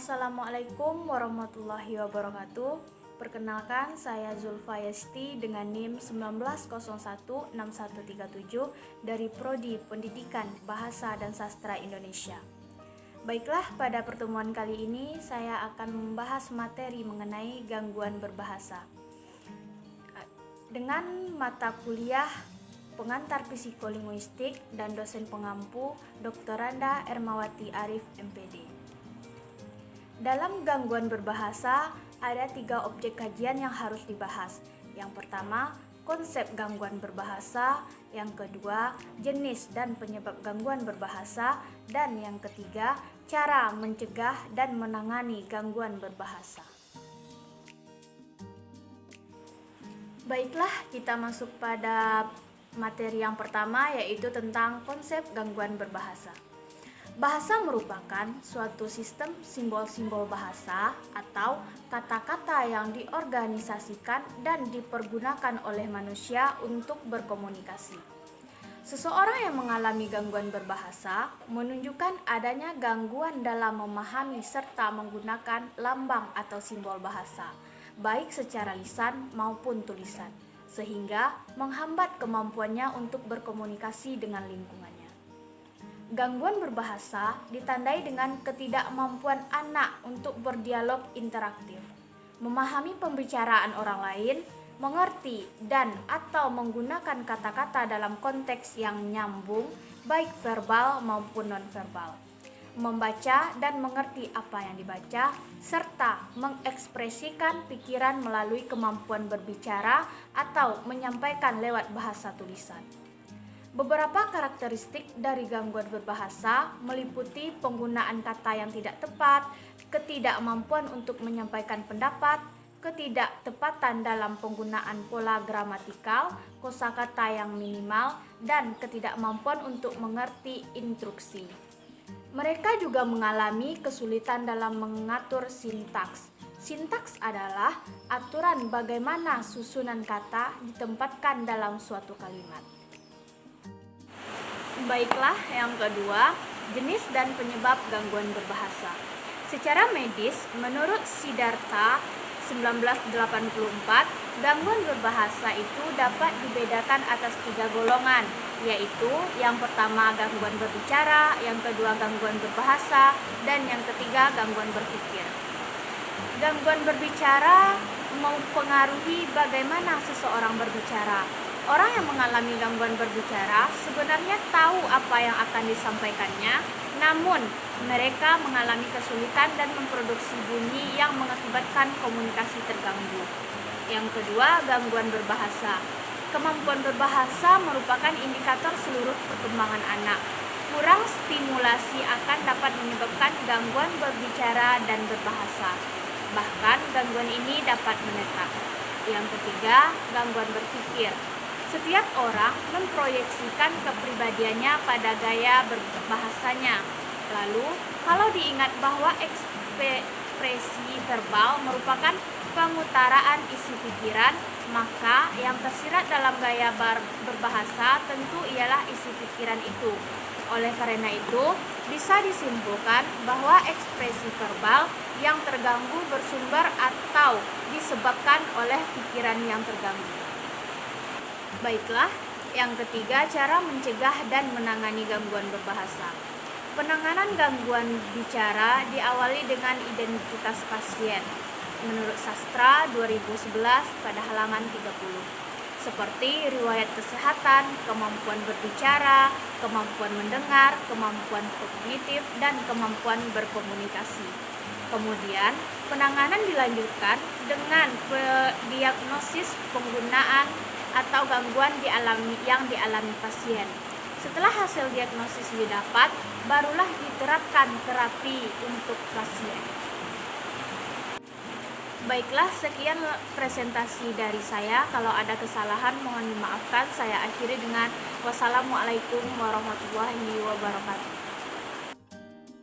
Assalamualaikum warahmatullahi wabarakatuh. Perkenalkan, saya Zulfa Yesti dengan NIM 19016137 dari Prodi Pendidikan Bahasa dan Sastra Indonesia. Baiklah, pada pertemuan kali ini saya akan membahas materi mengenai gangguan berbahasa dengan mata kuliah pengantar psikolinguistik dan dosen pengampu Dr. Randa Ermawati Arif MPD. Dalam gangguan berbahasa, ada 3 objek kajian yang harus dibahas. Yang pertama, konsep gangguan berbahasa. Yang kedua, jenis dan penyebab gangguan berbahasa. Dan yang ketiga, cara mencegah dan menangani gangguan berbahasa. Baiklah, kita masuk pada materi yang pertama, yaitu tentang konsep gangguan berbahasa. Bahasa merupakan suatu sistem simbol-simbol bahasa atau kata-kata yang diorganisasikan dan dipergunakan oleh manusia untuk berkomunikasi. Seseorang yang mengalami gangguan berbahasa menunjukkan adanya gangguan dalam memahami serta menggunakan lambang atau simbol bahasa, baik secara lisan maupun tulisan, sehingga menghambat kemampuannya untuk berkomunikasi dengan lingkungannya. Gangguan berbahasa ditandai dengan ketidakmampuan anak untuk berdialog interaktif, memahami pembicaraan orang lain, mengerti dan atau menggunakan kata-kata dalam konteks yang nyambung, baik verbal maupun nonverbal, membaca dan mengerti apa yang dibaca, serta mengekspresikan pikiran melalui kemampuan berbicara atau menyampaikan lewat bahasa tulisan. Beberapa karakteristik dari gangguan berbahasa meliputi penggunaan kata yang tidak tepat, ketidakmampuan untuk menyampaikan pendapat, ketidaktepatan dalam penggunaan pola gramatikal, kosakata yang minimal, dan ketidakmampuan untuk mengerti instruksi. Mereka juga mengalami kesulitan dalam mengatur sintaks. Sintaks adalah aturan bagaimana susunan kata ditempatkan dalam suatu kalimat. Baiklah, yang kedua, jenis dan penyebab gangguan berbahasa. Secara medis, menurut Siddhartha 1984, gangguan berbahasa itu dapat dibedakan atas 3 golongan, yaitu yang pertama gangguan berbicara, yang kedua gangguan berbahasa, dan yang ketiga gangguan berpikir. Gangguan berbicara mempengaruhi bagaimana seseorang berbicara. Orang yang mengalami gangguan berbicara sebenarnya tahu apa yang akan disampaikannya, namun mereka mengalami kesulitan dan memproduksi bunyi yang mengakibatkan komunikasi terganggu. Yang kedua, gangguan berbahasa. Kemampuan berbahasa merupakan indikator seluruh perkembangan anak. Kurang stimulasi akan dapat menyebabkan gangguan berbicara dan berbahasa. Bahkan gangguan ini dapat menetap. Yang ketiga, gangguan berpikir. Setiap orang memproyeksikan kepribadiannya pada gaya berbahasanya. Lalu, kalau diingat bahwa ekspresi verbal merupakan pengutaraan isi pikiran, maka yang tersirat dalam gaya berbahasa tentu ialah isi pikiran itu. Oleh karena itu, bisa disimpulkan bahwa ekspresi verbal yang terganggu bersumber atau disebabkan oleh pikiran yang terganggu. Baiklah, yang ketiga, cara mencegah dan menangani gangguan berbahasa. Penanganan gangguan bicara diawali dengan identitas pasien menurut Sastra 2011 pada halaman 30. Seperti riwayat kesehatan, kemampuan berbicara, kemampuan mendengar, kemampuan kognitif, dan kemampuan berkomunikasi. Kemudian, penanganan dilanjutkan dengan diagnosis penggunaan atau gangguan yang dialami pasien. Setelah hasil diagnosis didapat, barulah diterapkan terapi untuk pasien. Baiklah, sekian presentasi dari saya. Kalau ada kesalahan mohon dimaafkan. Saya akhiri dengan wassalamualaikum warahmatullahi wabarakatuh.